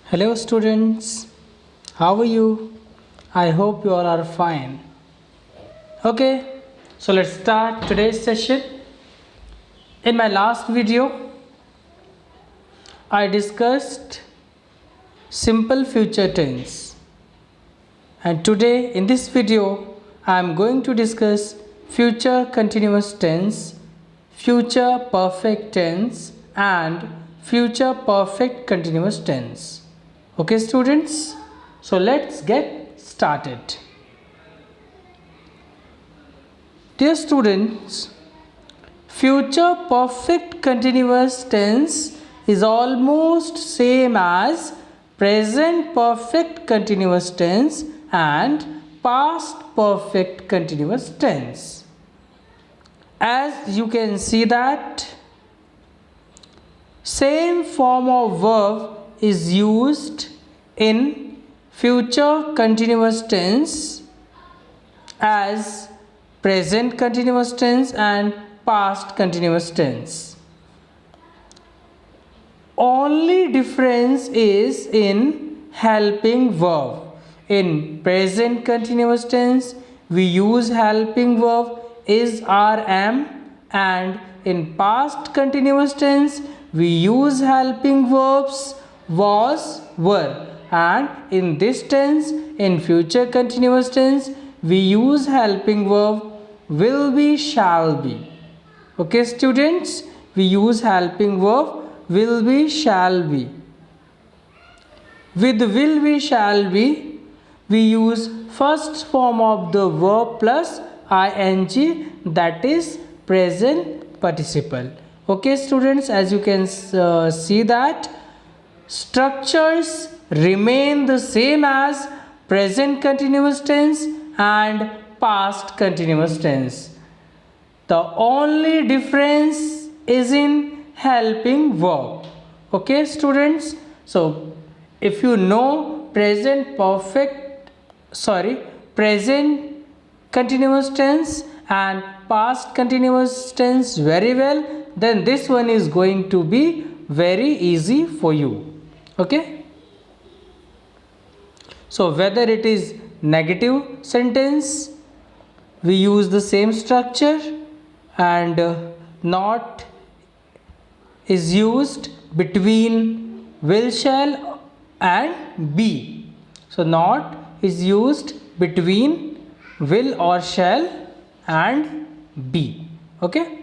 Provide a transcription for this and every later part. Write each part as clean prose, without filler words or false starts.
Hello students, how are you? I hope you all are fine. Okay, so let's start today's session. In my last video, I discussed simple future tense. And today in this video, I am going to discuss future continuous tense, future perfect tense and future perfect continuous tense. Okay students, so let's get started. Dear students, future perfect continuous tense is almost same as present perfect continuous tense and past perfect continuous tense. As you can see that same form of verb is used in future continuous tense as present continuous tense and past continuous tense. Only difference is in helping verb. In present continuous tense, we use helping verb is, are, am, and in past continuous tense, we use helping verbs was, were, and in this tense, in future continuous tense, we use helping verb will be, shall be. Okay students, we use helping verb will be, shall be. With will be, shall be, we use first form of the verb plus ing, that is present participle. Okay students, as you can see that structures remain the same as present continuous tense and past continuous tense. The only difference is in helping verb. Okay students, so if you know present continuous tense and past continuous tense very well, then this one is going to be very easy for you. Okay, so whether it is negative sentence, we use the same structure, and not is used between will, shall and be. So not is used between will or shall and be. Okay,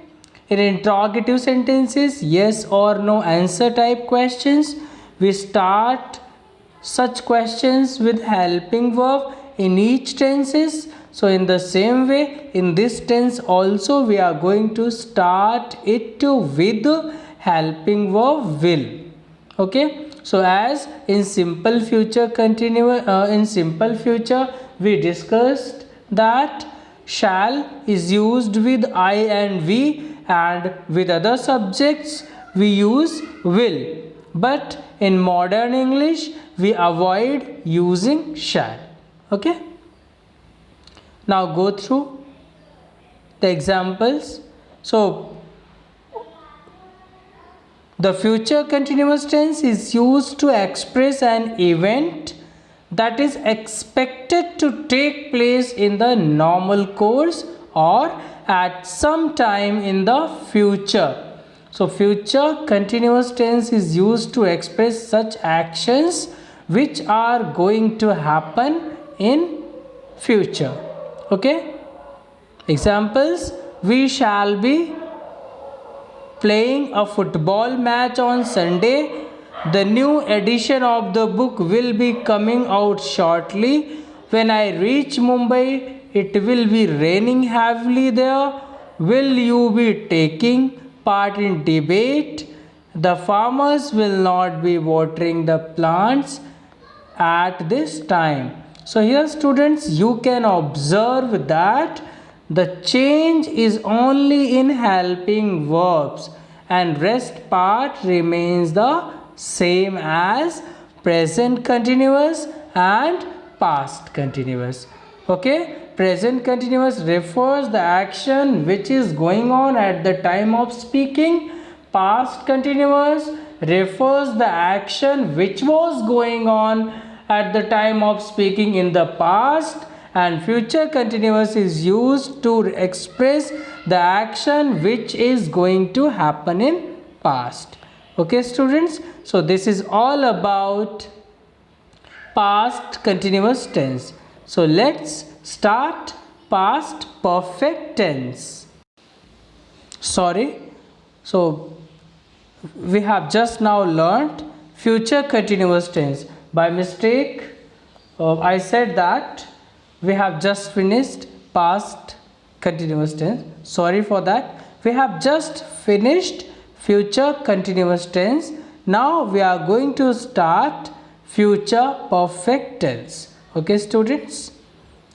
in interrogative sentences, yes or no answer type questions, we start such questions with helping verb in each tenses. So in the same way, in this tense also we are going to start it with helping verb will. Okay, so as in simple future we discussed that shall is used with I and we, and with other subjects we use will. But in modern English, we avoid using shall. Okay. Now go through the examples. So, the future continuous tense is used to express an event that is expected to take place in the normal course or at some time in the future. So future continuous tense is used to express such actions which are going to happen in future. Okay, examples: we shall be playing a football match on Sunday. The new edition of the book will be coming out shortly. When I reach Mumbai, it will be raining heavily there. Will you be taking part in debate? The farmers will not be watering the plants at this time. So here students, you can observe that the change is only in helping verbs and rest part remains the same as present continuous and past continuous. Okay, present continuous refers the action which is going on at the time of speaking. Past continuous refers the action which was going on at the time of speaking in the past, and future continuous is used to express the action which is going to happen in past. Okay students, so this is all about past continuous tense. So let's start past perfect tense. So we have just now learnt future continuous tense. By mistake I said that we have just finished past continuous tense. Sorry for that. We have just finished future continuous tense. Now we are going to start future perfect tense. Okay students,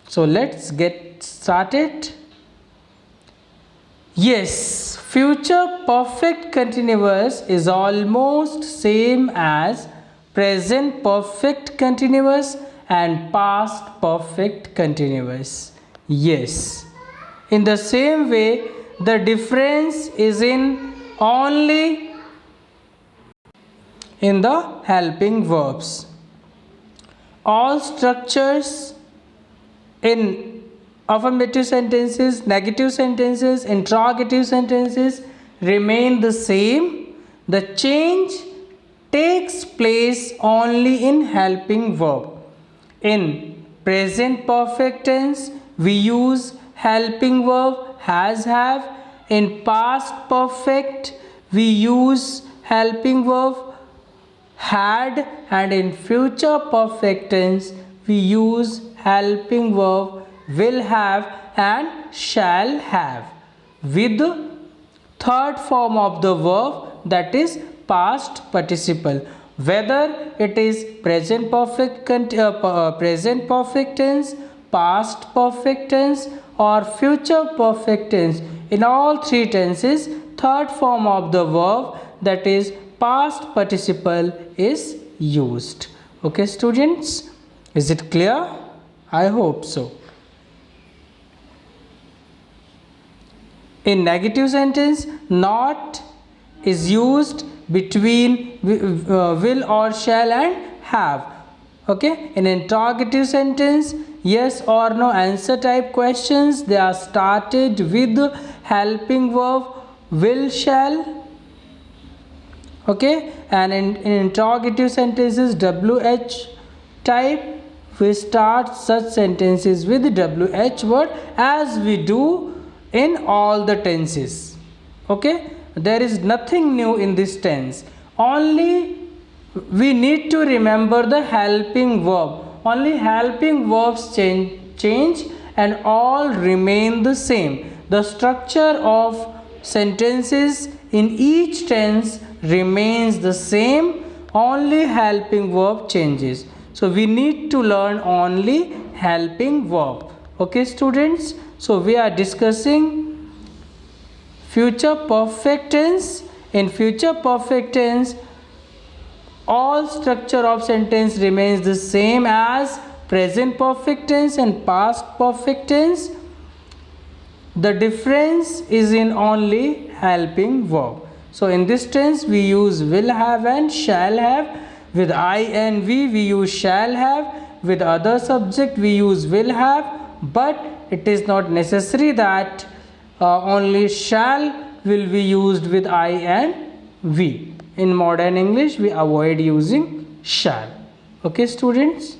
so let's get started. Yes, future perfect continuous is almost same as present perfect continuous and past perfect continuous. Yes, in the same way, the difference is only in the helping verbs. All structures in affirmative sentences, negative sentences, interrogative sentences remain the same. The change takes place only in helping verb. In present perfect tense, we use helping verb has, have. In past perfect, we use helping verb had, and in future perfect tense, we use helping verb will have and shall have with the third form of the verb, that is past participle. Whether it is present perfect tense, past perfect tense or future perfect tense, in all three tenses third form of the verb, that is past participle, is used. Okay students, is it clear? I hope so. In negative sentence, not is used between will or shall and have. Okay, in interrogative sentence, yes or no answer type questions, they are started with helping verb will, shall. Okay, and in interrogative sentences WH type, we start such sentences with WH word as we do in all the tenses. Okay, there is nothing new in this tense, only we need to remember the helping verb. Only helping verbs change and all remain the same. The structure of sentences in each tense remains the same, only helping verb changes. So we need to learn only helping verb. Okay students, so we are discussing future perfect tense. In future perfect tense, all structure of sentence remains the same as present perfect tense and past perfect tense. The difference is in only helping verb. So in this tense we use will have and shall have. With I and we use shall have. With other subject we use will have, but it is not necessary that only shall will be used with I and we. In modern English we avoid using shall. Okay students,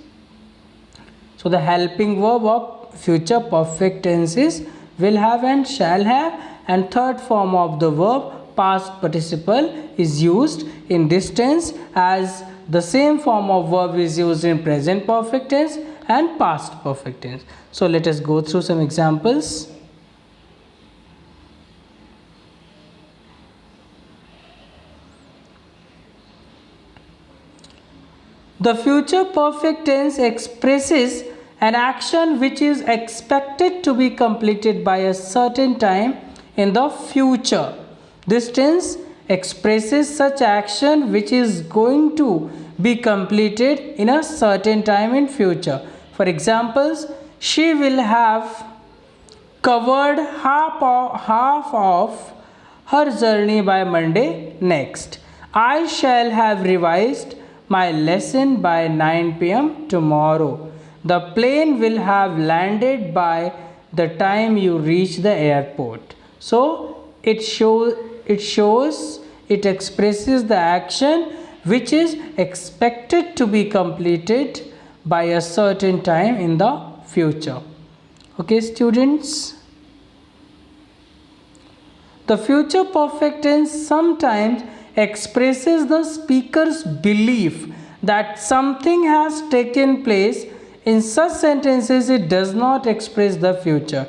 so the helping verb of future perfect tense is will have and shall have, and third form of the verb past participle is used in this tense, as the same form of verb is used in present perfect tense and past perfect tense. So let us go through some examples. The future perfect tense expresses an action which is expected to be completed by a certain time in the future. This tense expresses such action which is going to be completed in a certain time in future. For examples, she will have covered half of her journey by Monday next. I shall have revised my lesson by 9 p.m. tomorrow. The plane will have landed by the time you reach the airport. So it expresses the action which is expected to be completed by a certain time in the future. Okay, students? The future perfect tense sometimes expresses the speaker's belief that something has taken place. In such sentences, it does not express the future.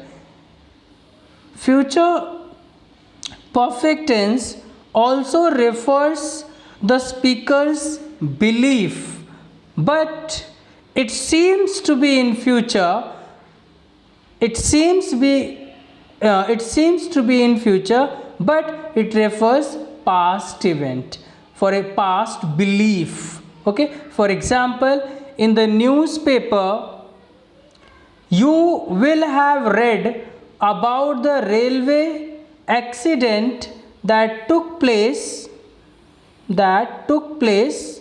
Future perfect tense also refers the speaker's belief, but it seems to be in future. It seems to be in future, but it refers past event for a past belief. Okay, for example, in the newspaper you will have read about the railway accident that took place that took place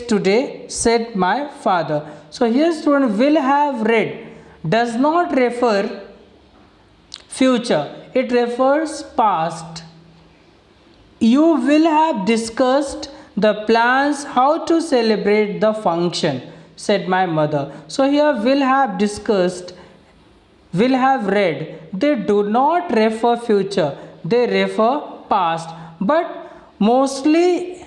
today, said my father. So here student, will have read does not refer future, it refers past. You will have discussed the plans how to celebrate the function, said my mother. So here will have discussed, will have read, they do not refer future, they refer past. But mostly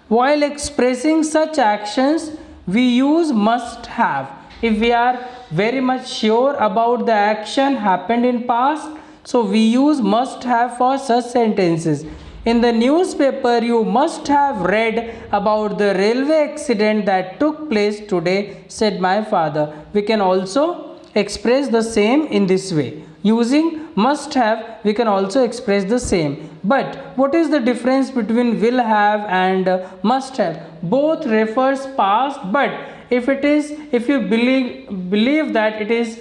while expressing such actions, we use must have. If we are very much sure about the action happened in past, so we use must have for such sentences. In the newspaper, you must have read about the railway accident that took place today, said my father. We can also express the same in this way. Using must have, we can also express the same. But what is the difference between will have and must have? Both refers past, but if you believe that it is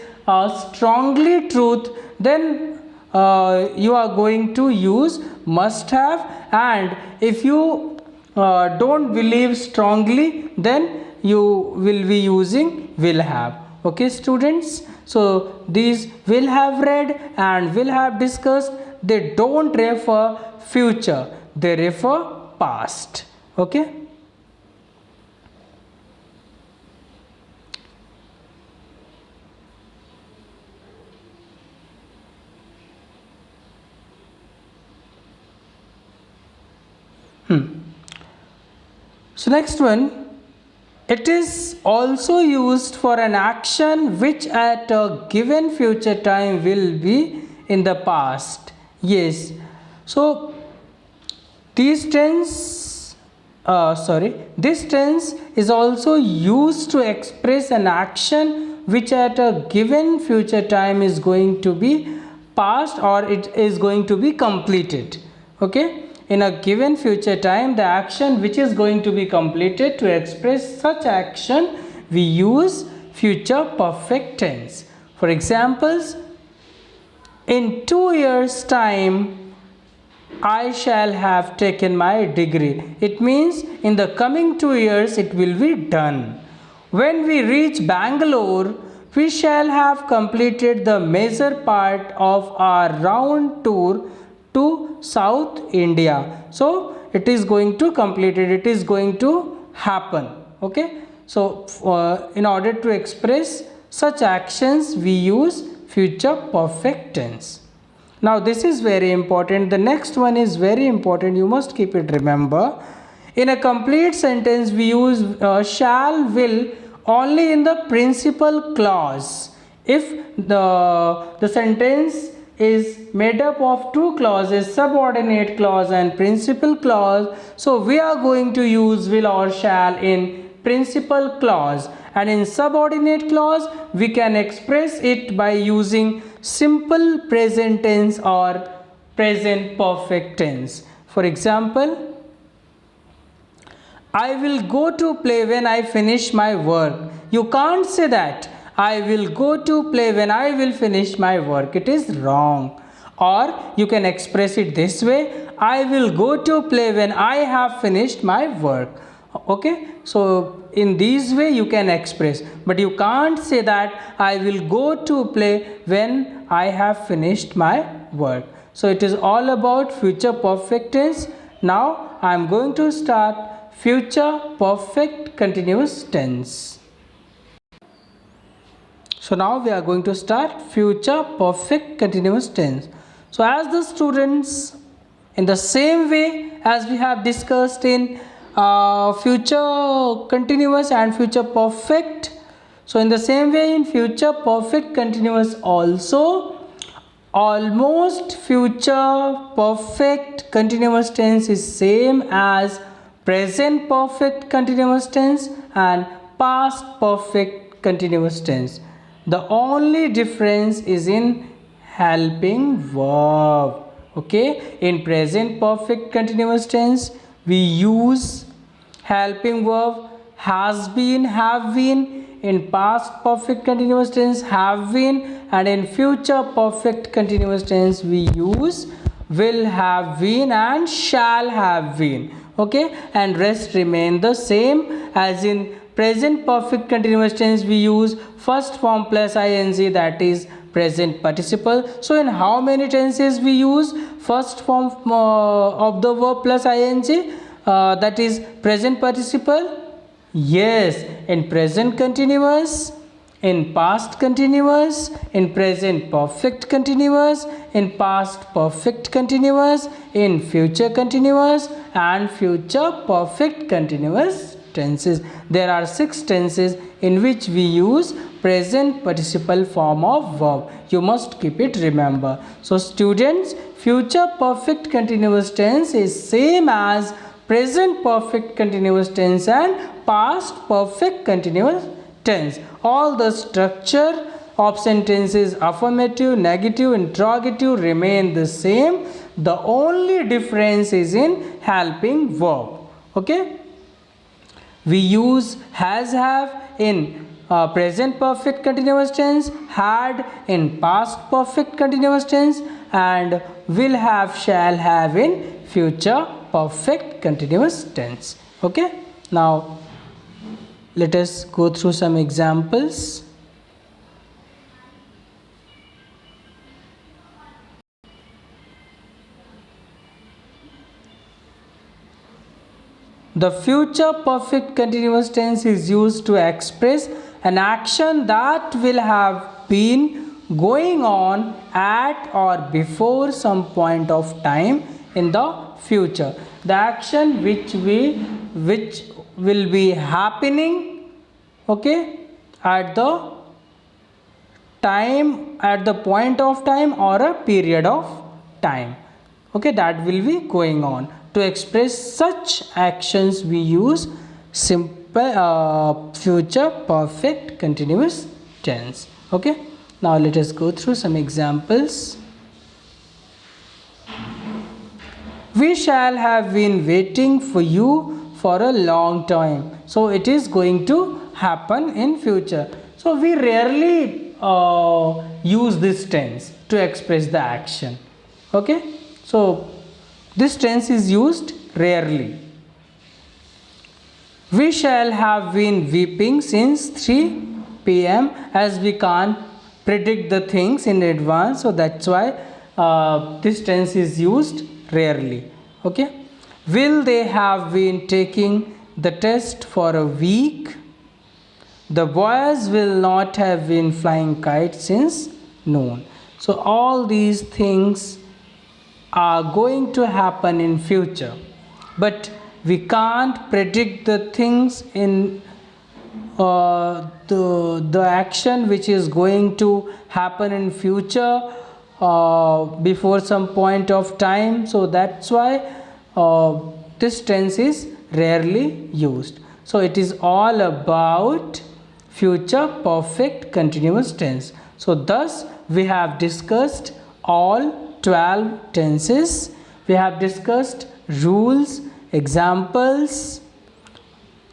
strongly truth, then you are going to use must have, and if you don't believe strongly, then you will be using will have. Okay, students? So these will have read and will have discussed, they don't refer future, they refer past. Okay? So next one, it is also used for an action which at a given future time will be in the past. Yes. So this tense is also used to express an action which at a given future time is going to be past, or it is going to be completed. Okay? In a given future time, the action which is going to be completed, to express such action, we use future perfect tense. For examples, in 2 years' time, I shall have taken my degree. It means in the coming 2 years, it will be done. When we reach Bangalore, we shall have completed the major part of our round tour to South India. So it is going to complete it, it is going to happen. Okay, so in order to express such actions, we use future perfect tense. Now this is very important. The next one is very important, you must keep it remember. In a complete sentence, we use shall, will only in the principal clause. If the sentence is made up of two clauses, subordinate clause and principal clause, so we are going to use will or shall in principal clause, and in subordinate clause we can express it by using simple present tense or present perfect tense. For example, I will go to play when I finish my work. You can't say that I will go to play when I will finish my work. It is wrong. Or you can express it this way, I will go to play when I have finished my work. Okay, so in this way you can express, but you can't say that I will go to play when I have finished my work. So it is all about future perfect tense. Now I am going to start future perfect continuous tense. So now we are going to start future perfect continuous tense. So as the students, in the same way as we have discussed in future continuous and future perfect, so in the same way in future perfect continuous also, almost future perfect continuous tense is same as present perfect continuous tense and past perfect continuous tense. The only difference is in helping verb. Okay, in present perfect continuous tense we use helping verb has been, have been. In past perfect continuous tense have been, and in future perfect continuous tense we use will have been and shall have been. Okay, and rest remain the same. As in present perfect continuous tense we use first form plus ing, that is present participle. So in how many tenses we use first form of the verb plus ing, that is present participle? Yes, in present continuous, in past continuous, in present perfect continuous, in past perfect continuous, in future continuous and future perfect continuous tenses. There are 6 tenses in which we use present participle form of verb. You must keep it remember. So students, future perfect continuous tense is same as present perfect continuous tense and past perfect continuous tense. All the structure of sentences, affirmative, negative, interrogative, remain the same. The only difference is in helping verb. Okay, we use has, have in present perfect continuous tense, had in past perfect continuous tense, and will have, shall have in future perfect continuous tense. Okay, now let us go through some examples. The future perfect continuous tense is used to express an action that will have been going on at or before some point of time in the future. The action which will be happening, okay, at the time, at the point of time or a period of time, okay, that will be going on. To express such actions we use simple future perfect continuous tense. Okay, now let us go through some examples. We shall have been waiting for you for a long time. So it is going to happen in future. So we rarely use this tense to express the action. Okay, so this tense is used rarely. We shall have been weeping since 3 p.m. as we can't predict the things in advance, so that's why this tense is used rarely. Okay, will they have been taking the test for a week? The boys will not have been flying kites since noon. So all these things are going to happen in future, but we can't predict the things in the action which is going to happen in future before some point of time. So that's why this tense is rarely used. So it is all about future perfect continuous tense. So thus we have discussed all 12 tenses. We have discussed rules, examples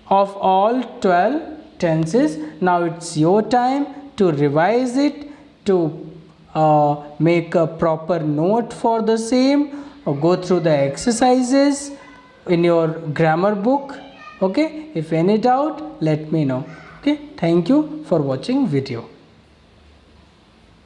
of all 12 tenses. Now it's your time to revise it, to make a proper note for the same, or go through the exercises in your grammar book. Okay, if any doubt, let me know. Okay, thank you for watching video.